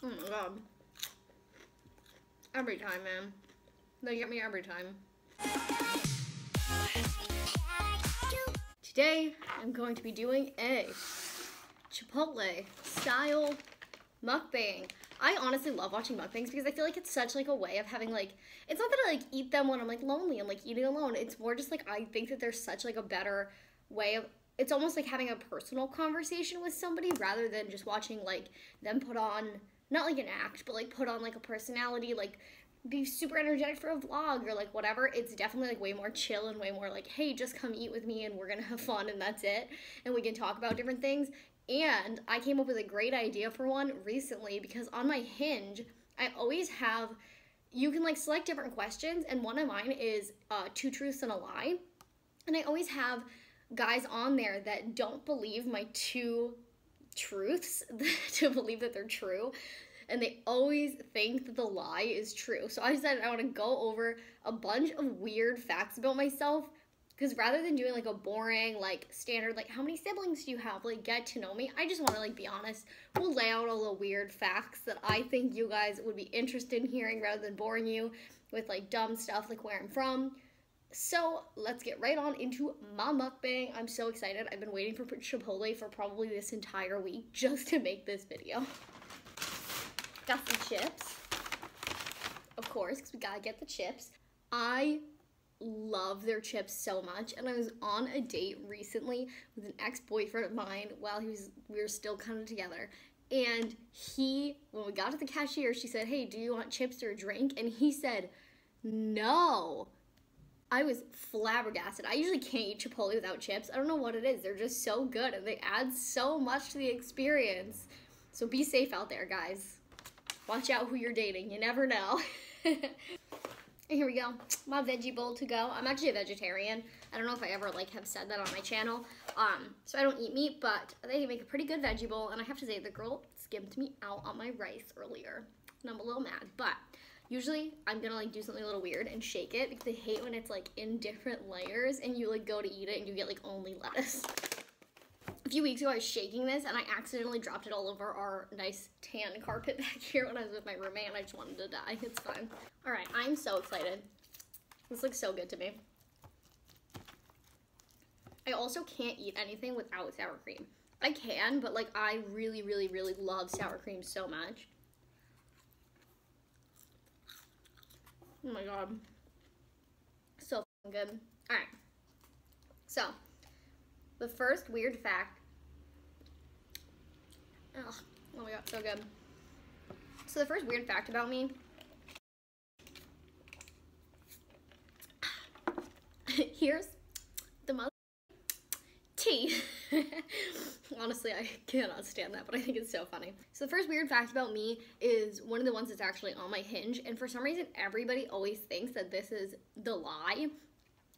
Oh my god. Every time, man. They get me every time. Today, I'm going to be doing a Chipotle style mukbang. I honestly love watching mukbangs because I feel like it's such like a way of having like, it's not that I like eat them when I'm like lonely and like eating alone. It's more just like, I think that there's such like a better way of, it's almost like having a personal conversation with somebody rather than just watching like them put on, not like an act, but like put on like a personality, like be super energetic for a vlog or like whatever. It's definitely like way more chill and way more like, hey, just come eat with me and we're gonna have fun and that's it. And we can talk about different things. And I came up with a great idea for one recently because on my Hinge, I always have, you can like select different questions, and one of mine is 2 truths and a lie. And I always have guys on there that don't believe my 2 truths to believe that they're true. And they always think that the lie is true. So I decided I want to go over a bunch of weird facts about myself. Because rather than doing like a boring, like standard, like how many siblings do you have, like get to know me, I just want to like be honest. We'll lay out all the weird facts that I think you guys would be interested in hearing rather than boring you with like dumb stuff like where I'm from. So let's get right on into my mukbang. I'm so excited. I've been waiting for Chipotle for probably this entire week just to make this video. Got some chips, of course, because we gotta get the chips. I love their chips so much, and I was on a date recently with an ex-boyfriend of mine while we were still kind of together, and when we got to the cashier, she said, hey, do you want chips or a drink? And he said no. I was flabbergasted. I usually can't eat Chipotle without chips. I don't know what it is. They're just so good and they add so much to the experience. So be safe out there, guys. Watch out who you're dating. You never know. And here we go, my veggie bowl to go. I'm actually a vegetarian. I don't know if I ever like have said that on my channel. So I don't eat meat, but they make a pretty good veggie bowl. And I have to say, the girl skimmed me out on my rice earlier, and I'm a little mad. But usually I'm gonna like do something a little weird and shake it because I hate when it's like in different layers and you like go to eat it and you get like only lettuce. A few weeks ago I was shaking this and I accidentally dropped it all over our nice tan carpet back here when I was with my roommate, and I just wanted to die. It's fine. All right, I'm so excited. This looks so good to me. I also can't eat anything without sour cream. I can, but like I really, really, really love sour cream so much. Oh my god. So good. All right. So, the first weird fact. Oh my god, so good. So the first weird fact about me. Here's the mother tea. Honestly, I cannot stand that, but I think it's so funny. So the first weird fact about me is one of the ones that's actually on my Hinge, and for some reason, everybody always thinks that this is the lie,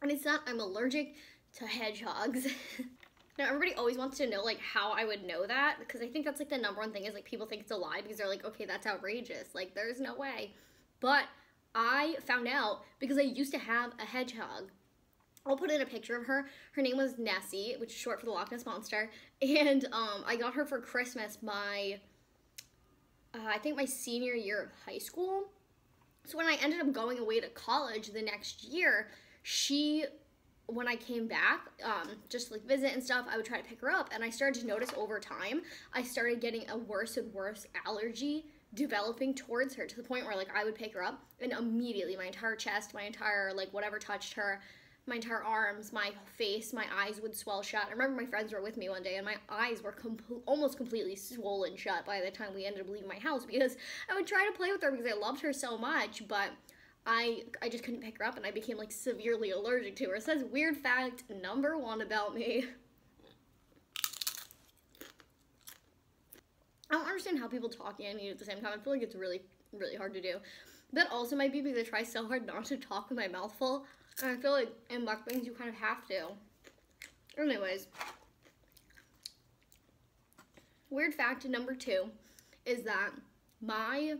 and it's not. I'm allergic to hedgehogs. Now, everybody always wants to know, like, how I would know that, because I think that's, like, the #1 thing is, like, people think it's a lie because they're like, okay, that's outrageous. Like, there's no way. But I found out because I used to have a hedgehog. I'll put in a picture of her. Her name was Nessie, which is short for the Loch Ness Monster. And I got her for Christmas I think my senior year of high school. So when I ended up going away to college the next year, when I came back, just to like visit and stuff, I would try to pick her up, and I started to notice over time, I started getting a worse and worse allergy developing towards her, to the point where like I would pick her up and immediately my entire chest, my entire like whatever touched her, my entire arms, my face, my eyes would swell shut. I remember my friends were with me one day and my eyes were almost completely swollen shut by the time we ended up leaving my house, because I would try to play with her because I loved her so much, but I just couldn't pick her up and I became like severely allergic to her. So that's weird fact #1 about me. I don't understand how people talk and eat at the same time. I feel like it's really, really hard to do. That also might be because I try so hard not to talk with my mouth full. And I feel like in mukbangs you kind of have to. Anyways. Weird fact #2 is that my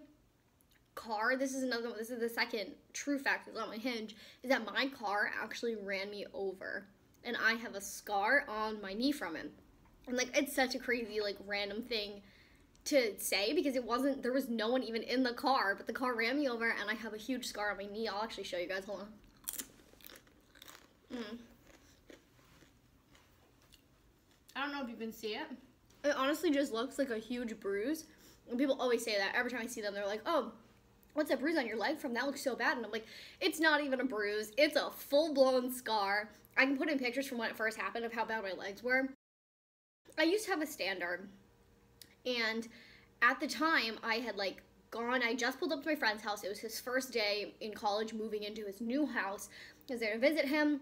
car, this is the second true fact that's on my Hinge, is that my car actually ran me over. And I have a scar on my knee from it. And like, it's such a crazy, like, random thing to say because there was no one even in the car, but the car ran me over and I have a huge scar on my knee. I'll actually show you guys. Hold on. I don't know if you can see it. It honestly just looks like a huge bruise. And people always say that. Every time I see them, they're like, oh, what's that bruise on your leg from? That looks so bad. And I'm like, it's not even a bruise. It's a full-blown scar. I can put in pictures from when it first happened of how bad my legs were. I used to have a standard. And at the time, I had like I just pulled up to my friend's house. It was his first day in college, moving into his new house. I was there to visit him.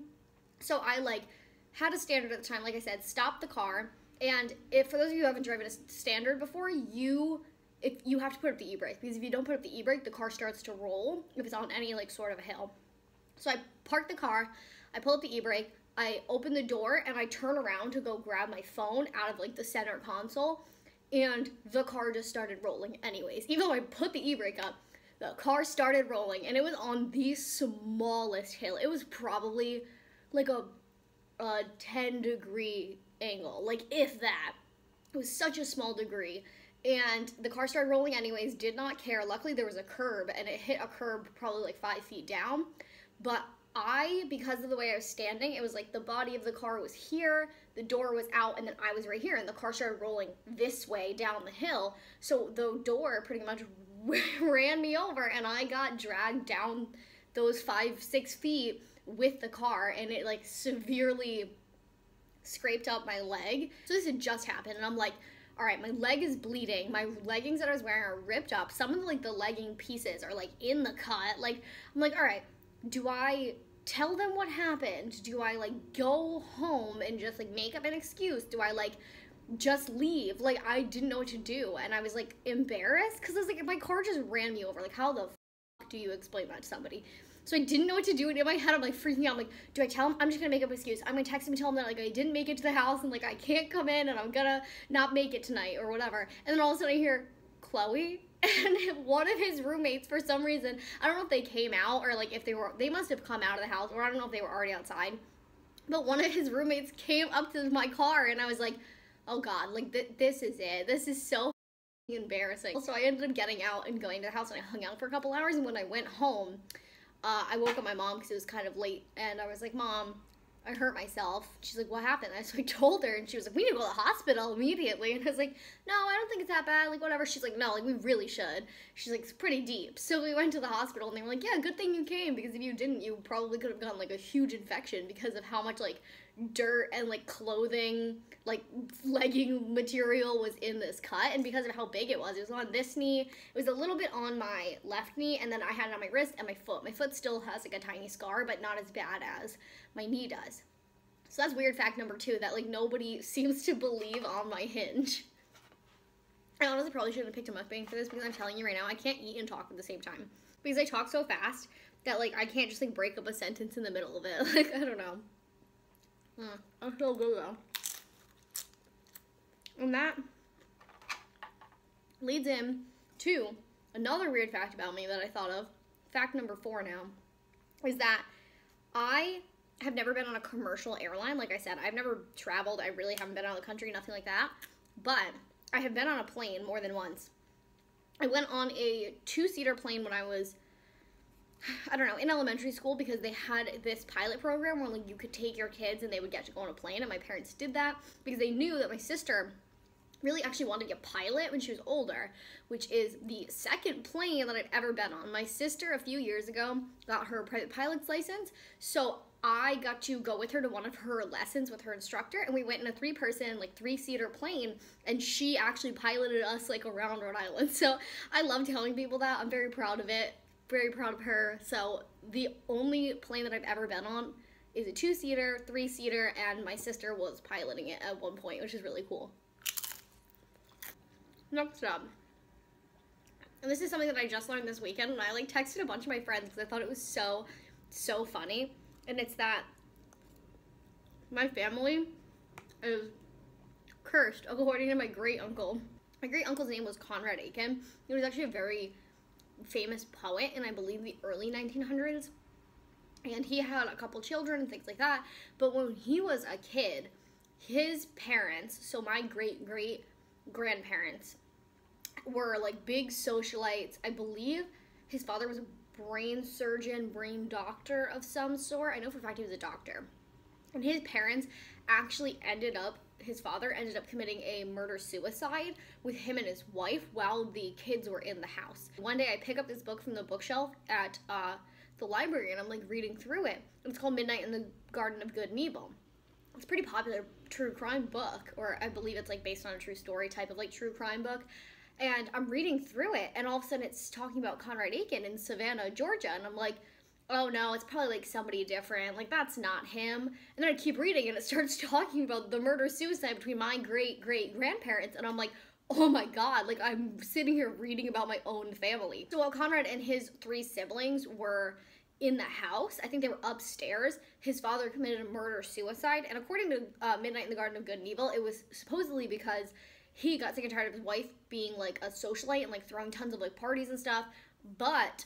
So I like had a standard at the time, like I said, stopped the car. And for those of you who haven't driven a standard before, you have to put up the e-brake, because if you don't put up the e-brake, the car starts to roll if it's on any like sort of a hill. So I parked the car, I pull up the e-brake, I open the door, and I turn around to go grab my phone out of like the center console. And the car just started rolling anyways. Even though I put the e-brake up, the car started rolling, and it was on the smallest hill. It was probably like a 10-degree angle, like if that. It was such a small degree. And the car started rolling anyways, did not care. Luckily, there was a curb, and it hit a curb probably like 5 feet down. But because of the way I was standing, it was like the body of the car was here, the door was out, and then I was right here, and the car started rolling this way down the hill. So the door pretty much ran me over, and I got dragged down those 5-6 feet with the car, and it like severely scraped up my leg. So this had just happened, and I'm like, all right, my leg is bleeding. My leggings that I was wearing are ripped up. Some of like the legging pieces are like in the cut. Like, I'm like, all right, do I tell them what happened? Do I like go home and just like make up an excuse? Do I like just leave? Like, I didn't know what to do, and I was like embarrassed because I was like, my car just ran me over. Like, how the fuck do you explain that to somebody? So I didn't know what to do, and in my head I'm like freaking out. I'm like, do I tell him? I'm just gonna make up an excuse. I'm gonna text him and tell him that like I didn't make it to the house and like I can't come in and I'm gonna not make it tonight or whatever. And then all of a sudden I hear Chloe, and one of his roommates, for some reason, I don't know if they came out or like if they must have come out of the house, or I don't know if they were already outside, but one of his roommates came up to my car, and I was like, oh god, like this is it. This is so embarrassing. So I ended up getting out and going to the house, and I hung out for a couple hours, and when I went home, I woke up my mom because it was kind of late, and I was like, Mom, I hurt myself. She's like, what happened? So I told her, and she was like, we need to go to the hospital immediately. And I was like, no, I don't think it's that bad, like whatever. She's like, no, like we really should. She's like, it's pretty deep. So we went to the hospital, and they were like, yeah, good thing you came, because if you didn't, you probably could have gotten like a huge infection because of how much like dirt and like clothing, like legging material was in this cut, and because of how big it was on this knee, it was a little bit on my left knee, and then I had it on my wrist and my foot. My foot still has like a tiny scar, but not as bad as my knee does. So that's weird fact number 2, that like nobody seems to believe on my hinge. I honestly probably shouldn't have picked a mukbang for this, because I'm telling you right now, I can't eat and talk at the same time, because I talk so fast that like I can't just like break up a sentence in the middle of it. Like, I don't know. That's so good though. And that leads in to another weird fact about me that I thought of. Fact number 4 now is that I have never been on a commercial airline. Like I said, I've never traveled. I really haven't been out of the country, nothing like that. But I have been on a plane more than once. I went on a 2-seater plane when I was, I don't know, in elementary school, because they had this pilot program where like you could take your kids and they would get to go on a plane, and my parents did that because they knew that my sister really actually wanted to be a pilot when she was older, which is the second plane that I've ever been on. My sister a few years ago got her private pilot's license, so I got to go with her to one of her lessons with her instructor, and we went in a 3-person, like 3-seater plane, and she actually piloted us like around Rhode Island. So I love telling people that. I'm very proud of it. Very proud of her. So the only plane that I've ever been on is a 2-seater, 3-seater, and my sister was piloting it at one point, which is really cool. Next up, and this is something that I just learned this weekend, and I like texted a bunch of my friends because I thought it was so funny, and it's that my family is cursed, according to my great uncle. My great uncle's name was Conrad Aiken. He was actually a very famous poet in, I believe, the early 1900s, and he had a couple children and things like that. But when he was a kid, his parents, so my great grandparents, were like big socialites. I believe his father was a brain surgeon, brain doctor of some sort. I know for a fact he was a doctor. And his parents actually his father ended up committing a murder-suicide with him and his wife while the kids were in the house. One day I pick up this book from the bookshelf at the library, and I'm like reading through it. It's called Midnight in the Garden of Good and Evil. It's a pretty popular true crime book, or I believe it's like based on a true story type of like true crime book. And I'm reading through it, and all of a sudden it's talking about Conrad Aiken in Savannah, Georgia, and I'm like, oh no, it's probably like somebody different, like that's not him. And then I keep reading and it starts talking about the murder-suicide between my great-great-grandparents, and I'm like, oh my god, like I'm sitting here reading about my own family. So while Conrad and his 3 siblings were in the house, I think they were upstairs, his father committed a murder-suicide, and according to Midnight in the Garden of Good and Evil, it was supposedly because he got sick and tired of his wife being like a socialite and like throwing tons of like parties and stuff. But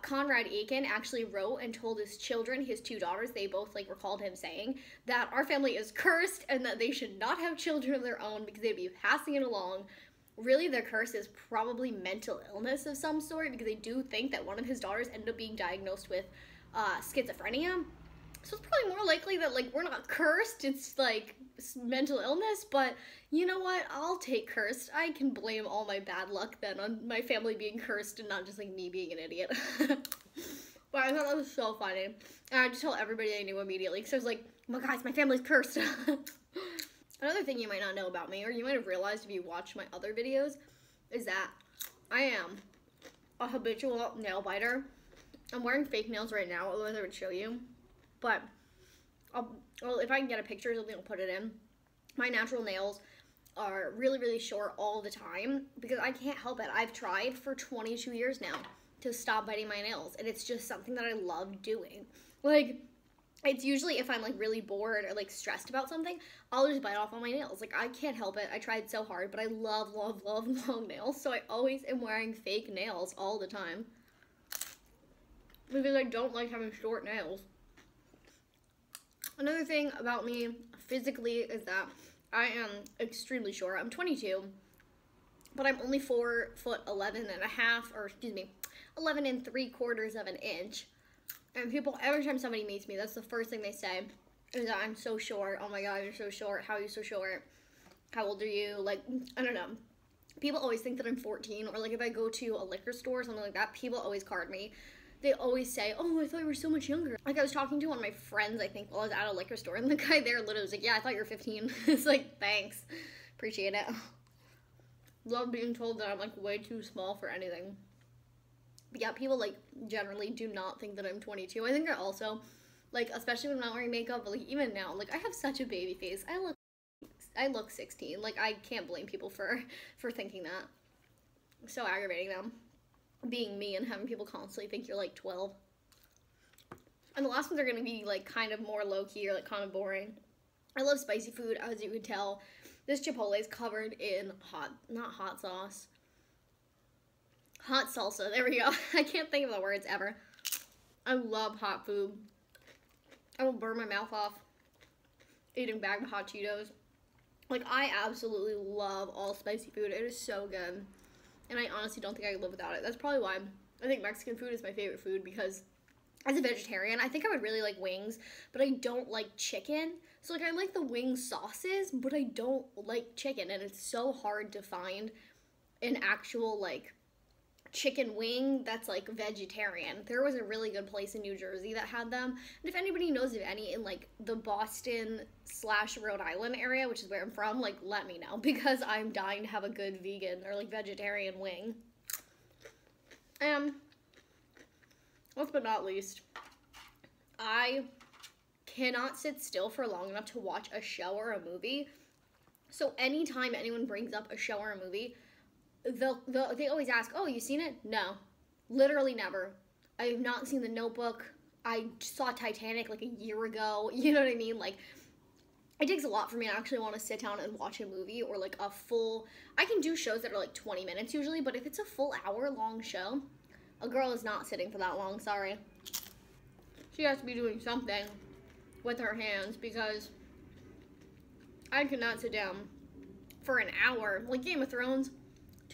Conrad Aiken actually wrote and told his children, his 2 daughters, they both like recalled him saying that our family is cursed and that they should not have children of their own because they'd be passing it along. Really, their curse is probably mental illness of some sort, because they do think that one of his daughters ended up being diagnosed with schizophrenia. So it's probably more likely that like we're not cursed, it's like mental illness. But you know what, I'll take cursed. I can blame all my bad luck then on my family being cursed and not just like me being an idiot. But I thought that was so funny, and I just told everybody I knew immediately, because I was like, oh my guys, my family's cursed. Another thing you might not know about me, or you might have realized if you watch my other videos, is that I am a habitual nail biter. I'm wearing fake nails right now, otherwise I would show you. But well, if I can get a picture or something, I'll put it in. My natural nails are really, really short all the time because I can't help it. I've tried for 22 years now to stop biting my nails, and it's just something that I love doing. Like, it's usually if I'm like really bored or like stressed about something, I'll just bite off on my nails. Like, I can't help it. I tried so hard, but I love, love, love long nails, so I always am wearing fake nails all the time because I don't like having short nails. Another thing about me physically is that I am extremely short. I'm 22, but I'm only 4'11" and a half, or excuse me, 11 3/4 of an inch. And people, every time somebody meets me, that's the first thing they say, is that I'm so short. Oh my god, you're so short. How are you so short? How old are you? Like, I don't know. People always think that I'm 14, or like if I go to a liquor store or something like that, people always card me. They always say, oh, I thought you were so much younger. Like, I was talking to one of my friends, I think, while I was at a liquor store, and the guy there literally was like, yeah, I thought you were 15. It's like, thanks. Appreciate it. Love being told that I'm, like, way too small for anything. But yeah, people, like, generally do not think that I'm 22. I think I also, like, especially when I'm not wearing makeup, but, like, even now, like, I have such a baby face. I look 16. Like, I can't blame people for thinking that. So aggravating them. Being me and having people constantly think you're like 12. And the last ones are gonna be like kind of more low-key or like kind of boring. I love spicy food, as you can tell. This Chipotle is covered in not hot sauce, hot salsa. There we go. I can't think of the words ever. I love hot food. I will burn my mouth off eating bag of hot Cheetos. Like, I absolutely love all spicy food. It is so good. And I honestly don't think I could live without it. That's probably why I think Mexican food is my favorite food, because as a vegetarian, I think I would really like wings, but I don't like chicken. So, like, I like the wing sauces, but I don't like chicken, and it's so hard to find an actual, like, chicken wing that's, like, vegetarian. There was a really good place in New Jersey that had them, and if anybody knows of any in, like, the Boston/Rhode Island area, which is where I'm from, like, let me know, because I'm dying to have a good vegan or, like, vegetarian wing. Last but not least, I cannot sit still for long enough to watch a show or a movie. So anytime anyone brings up a show or a movie, they always ask, oh, you seen it? No. Literally never. I have not seen The Notebook. I saw Titanic like a year ago. You know what I mean? Like, it takes a lot for me to actually want to sit down and watch a movie, or like a full, I can do shows that are like 20 minutes usually, but if it's a full hour-long show, a girl is not sitting for that long, sorry. She has to be doing something with her hands, because I could not sit down for an hour. Like Game of Thrones,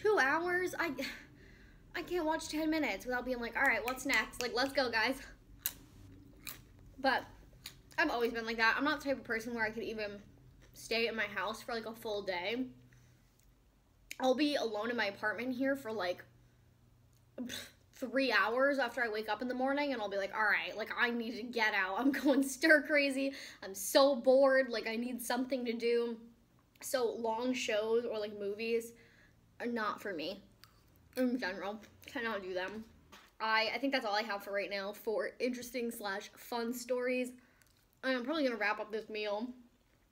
2 hours? I can't watch 10 minutes without being like, all right, what's next? Like, let's go, guys. But I've always been like that. I'm not the type of person where I could even stay in my house for like a full day. I'll be alone in my apartment here for like 3 hours after I wake up in the morning, and I'll be like, all right, like I need to get out. I'm going stir crazy. I'm so bored. Like I need something to do. So long shows or like movies are not for me in general. Cannot do them. I think that's all I have for right now for interesting / fun stories. I'm probably gonna wrap up this meal,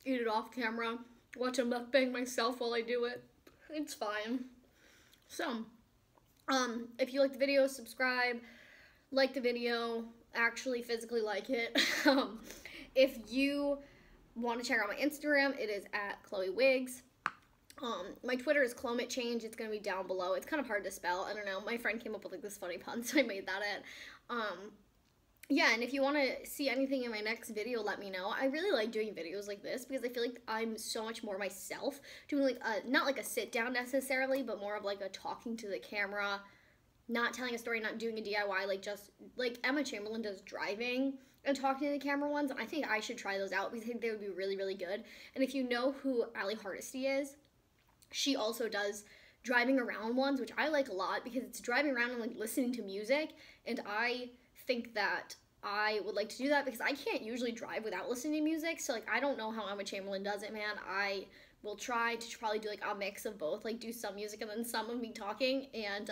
eat it off camera, watch a mukbang myself while I do it. It's fine. So, if you like the video, subscribe, like the video, actually physically like it. If you want to check out my Instagram, it is at Chloe Wigs. My Twitter is Clomate It's going to be down below. It's kind of hard to spell. I don't know. My friend came up with like this funny pun, so I made that in. Yeah, and if you want to see anything in my next video, let me know. I really like doing videos like this because I feel like I'm so much more myself. Doing like not like a sit down necessarily, but more of like a talking to the camera, not telling a story, not doing a DIY, like just like Emma Chamberlain does driving and talking to the camera ones. And I think I should try those out because I think they would be really, really good. And if you know who Ali Hardesty is, she also does driving around ones, which I like a lot because it's driving around and like listening to music. And I think that I would like to do that because I can't usually drive without listening to music. So like I don't know how Emma Chamberlain does it, man. I will try to probably do like a mix of both, like do some music and then some of me talking. And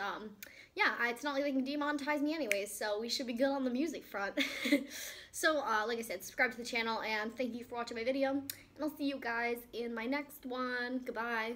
yeah, it's not like they can demonetize me anyways, so we should be good on the music front. So like I said, subscribe to the channel and thank you for watching my video, and I'll see you guys in my next one. Goodbye.